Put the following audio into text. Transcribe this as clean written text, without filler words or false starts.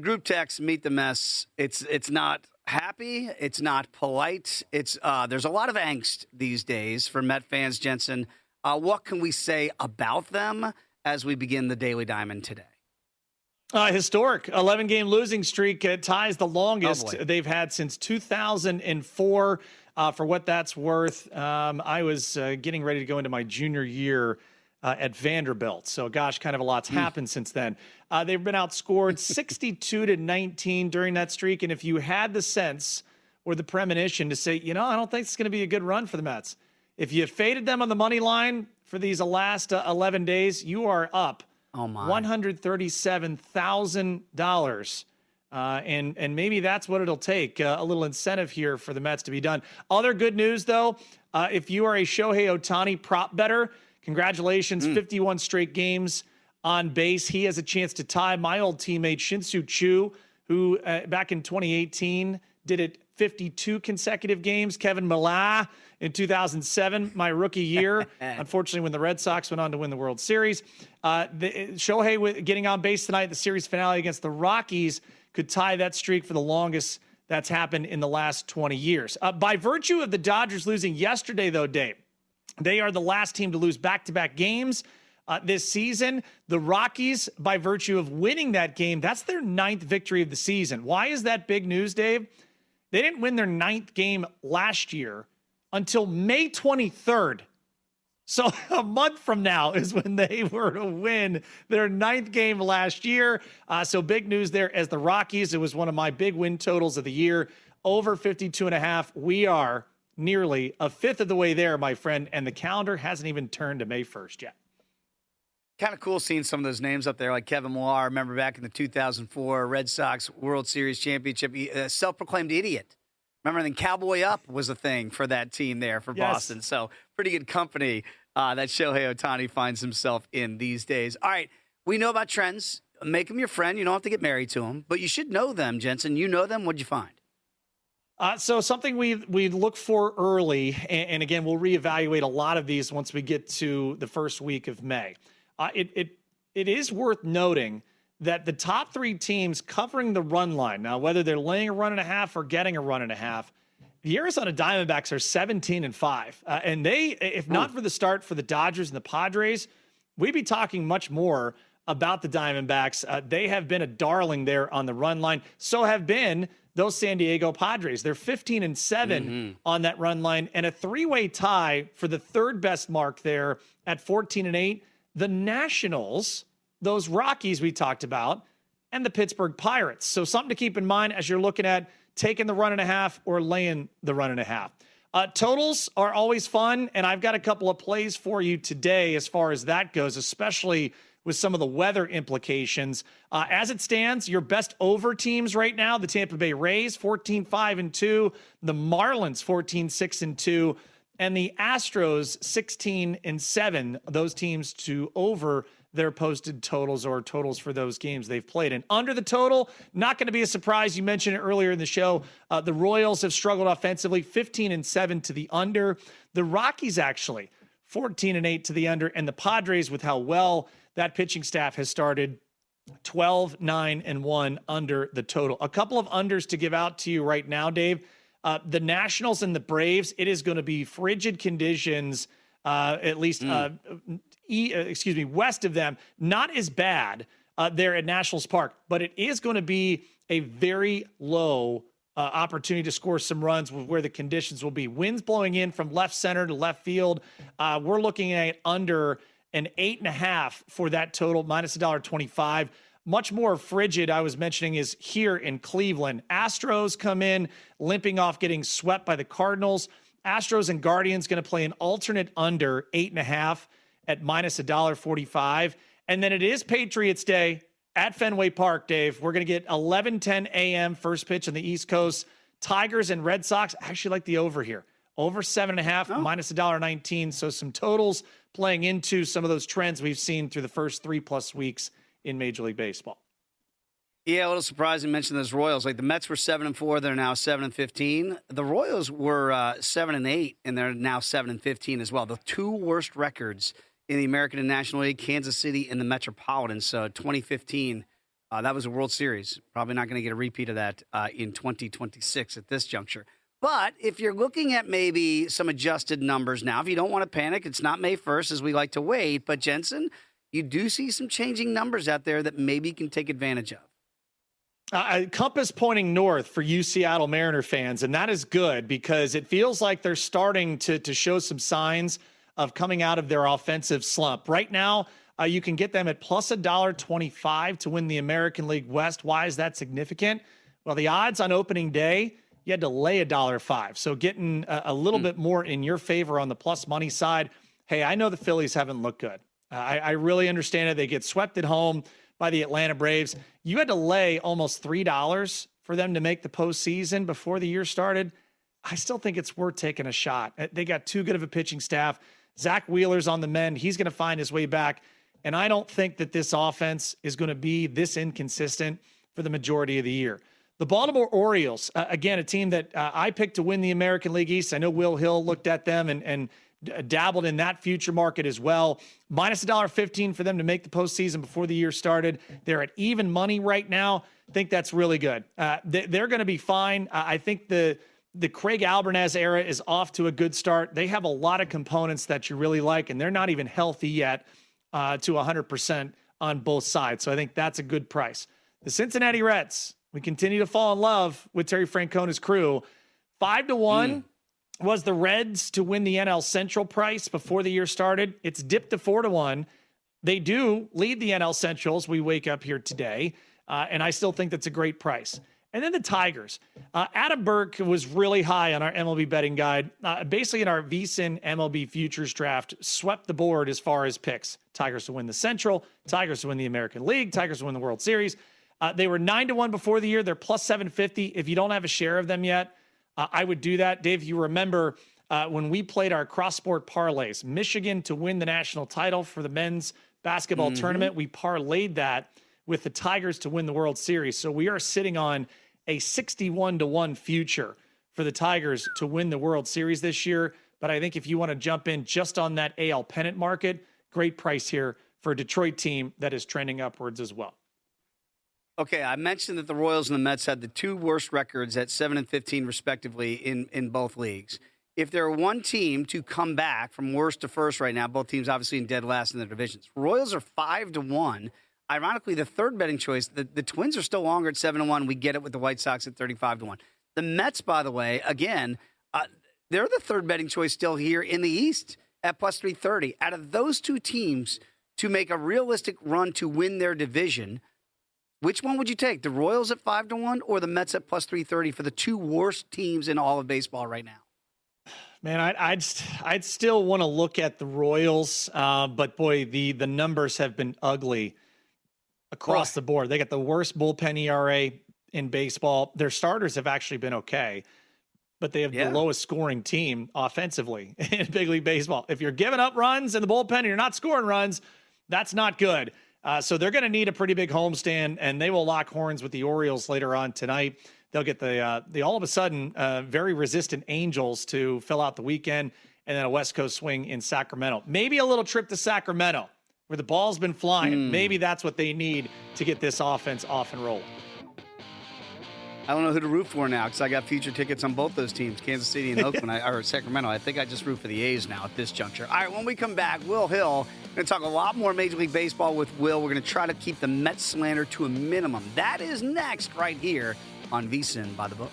the group text, Meet the Mess, it's not happy. It's not polite. There's a lot of angst these days for Met fans, Jensen. What can we say about them as we begin the Daily Diamond today? Historic 11-game losing streak ties the longest they've had since 2004. For what that's worth, I was getting ready to go into my junior year at Vanderbilt. So, gosh, kind of a lot's happened since then. They've been outscored 62-19 during that streak. And if you had the sense or the premonition to say, I don't think it's going to be a good run for the Mets. If you faded them on the money line for these last 11 days, you are up $137,000. And maybe that's what it'll take, a little incentive here for the Mets to be done. Other good news, though, if you are a Shohei Ohtani prop bettor, congratulations, 51 straight games on base. He has a chance to tie my old teammate Shin-Soo Choo, who back in 2018 did it 52 consecutive games. Kevin Millar in 2007, my rookie year. Unfortunately, when the Red Sox went on to win the World Series. Shohei getting on base tonight, the series finale against the Rockies, could tie that streak for the longest that's happened in the last 20 years. By virtue of the Dodgers losing yesterday, though, Dave, they are the last team to lose back-to-back games this season. The Rockies, by virtue of winning that game, that's their 9th victory of the season. Why is that big news, Dave? They didn't win their 9th game last year until May 23rd. So a month from now is when they were to win their 9th game last year. So big news there as the Rockies. It was one of my big win totals of the year, over 52.5. We are nearly a fifth of the way there, my friend, and the calendar hasn't even turned to May 1st yet. Kind of cool seeing some of those names up there, like Kevin Millar. Remember back in the 2004 Red Sox World Series championship, self-proclaimed idiot. Remember, then Cowboy Up was a thing for that team there for Boston. So pretty good company that Shohei Ohtani finds himself in these days. All right, we know about trends. Make them your friend. You don't have to get married to them, but you should know them, Jensen. You know them. What'd you find? So something we look for early, and again, we'll reevaluate a lot of these once we get to the first week of May. It is worth noting that the top 3 teams covering the run line, now whether they're laying a run and a half or getting a run and a half, the Arizona Diamondbacks are 17-5. And they, if not for the start for the Dodgers and the Padres, we'd be talking much more about the Diamondbacks. They have been a darling there on the run line. So have been those San Diego Padres. They're 15-7 on that run line, and a 3-way tie for the 3rd best mark there at 14-8. The Nationals, those Rockies we talked about, and the Pittsburgh Pirates. So something to keep in mind as you're looking at taking the run and a half or laying the run and a half. Totals are always fun, and I've got a couple of plays for you today as far as that goes, especially with some of the weather implications. As it stands, your best over teams right now, the Tampa Bay Rays, 14-5-2, the Marlins, 14-6-2, and the Astros, 16-7, those teams to over their posted totals or totals for those games they've played. And under the total, not going to be a surprise. You mentioned it earlier in the show. The Royals have struggled offensively, 15-7 to the under. The Rockies actually 14-8 to the under, and the Padres, with how well that pitching staff has started, 12-9-1 under the total. A couple of unders to give out to you right now, Dave. The Nationals and the Braves, it is going to be frigid conditions, at least west of them. Not as bad there at Nationals Park, but it is going to be a very low opportunity to score some runs with where the conditions will be. Winds blowing in from left center to left field. We're looking at under an 8.5 for that total, minus $1.25. Much more frigid, I was mentioning, is here in Cleveland. Astros come in limping off getting swept by the Cardinals. Astros and Guardians going to play an alternate under 8.5 at minus $1.45. And then it is Patriots Day at Fenway Park, Dave. We're going to get 11:10 a.m. first pitch on the East Coast. Tigers and Red Sox, I actually like the over here. Over 7.5, minus $1.19. So some totals playing into some of those trends we've seen through the first 3+ weeks in Major League Baseball. Yeah, a little surprising to mention those Royals. Like the Mets were 7-4, they're now 7-15. The Royals were 7-8, and they're now 7-15 as well. The 2 worst records in the American and National League, Kansas City and the Metropolitan. So 2015 That was a World Series. Probably not going to get a repeat of that in 2026 at this juncture. But if you're looking at maybe some adjusted numbers now, if you don't want to panic, it's not May 1st as we like to wait. But Jensen, you do see some changing numbers out there that maybe you can take advantage of. Compass pointing north for you Seattle Mariner fans, and that is good because it feels like they're starting to show some signs of coming out of their offensive slump. Right now, you can get them at plus $1.25 to win the American League West. Why is that significant? Well, the odds on opening day, you had to lay $1.05. So getting a little bit more in your favor on the plus money side. Hey, I know the Phillies haven't looked good. I really understand it. They get swept at home by the Atlanta Braves. You had to lay almost $3 for them to make the postseason before the year started. I still think it's worth taking a shot. They got too good of a pitching staff. Zach Wheeler's on the mend. He's going to find his way back. And I don't think that this offense is going to be this inconsistent for the majority of the year. The Baltimore Orioles, again, a team that I picked to win the American League East. I know Will Hill looked at them and dabbled in that future market as well. Minus $1.15 for them to make the postseason before the year started. They're at even money right now. I think that's really good. They're going to be fine. I think the Craig Albernaz era is off to a good start. They have a lot of components that you really like, and they're not even healthy yet to 100% on both sides. So I think that's a good price. The Cincinnati Reds, we continue to fall in love with Terry Francona's crew. 5-1 was the Reds to win the NL Central price before the year started. It's dipped to 4-1. They do lead the NL Centrals. We wake up here today, and I still think that's a great price. And then the Tigers. Adam Burke was really high on our MLB betting guide. Basically in our VSiN MLB futures draft, swept the board as far as picks. Tigers to win the Central, Tigers to win the American League, Tigers to win the World Series. They were 9-1 before the year. They're plus 750. If you don't have a share of them yet, I would do that. Dave, you remember when we played our cross-sport parlays, Michigan to win the national title for the men's basketball tournament, we parlayed that with the Tigers to win the World Series. So we are sitting on a 61-1 future for the Tigers to win the World Series this year. But I think if you want to jump in just on that AL pennant market, great price here for a Detroit team that is trending upwards as well. Okay, I mentioned that the Royals and the Mets had the two worst records at 7-15 respectively in both leagues. If there were one team to come back from worst to first right now, both teams obviously in dead last in their divisions. Royals are 5-1. Ironically, the third betting choice, the Twins are still longer at 7-1. We get it with the White Sox at 35-1. The Mets, by the way, again, they're the third betting choice still here in the East at plus 330. Out of those two teams to make a realistic run to win their division, which one would you take? The Royals at 5-1 or the Mets at plus 330 for the two worst teams in all of baseball right now? Man, I'd still want to look at the Royals, but boy, the numbers have been ugly across the board. They got the worst bullpen ERA in baseball. Their starters have actually been okay, but they have the lowest scoring team offensively in Big League Baseball. If you're giving up runs in the bullpen and you're not scoring runs, that's not good. So they're going to need a pretty big homestand, and they will lock horns with the Orioles later on tonight. They'll get the all of a sudden very resistant Angels to fill out the weekend, and then a West Coast swing in Sacramento. Maybe a little trip to Sacramento where the ball's been flying. Maybe that's what they need to get this offense off and rolling. I don't know who to root for now because I got future tickets on both those teams, Kansas City and Oakland, or Sacramento. I think I just root for the A's now at this juncture. All right, when we come back, Will Hill, we're going to talk a lot more Major League Baseball with Will. We're going to try to keep the Mets slander to a minimum. That is next right here on VSiN by the Book.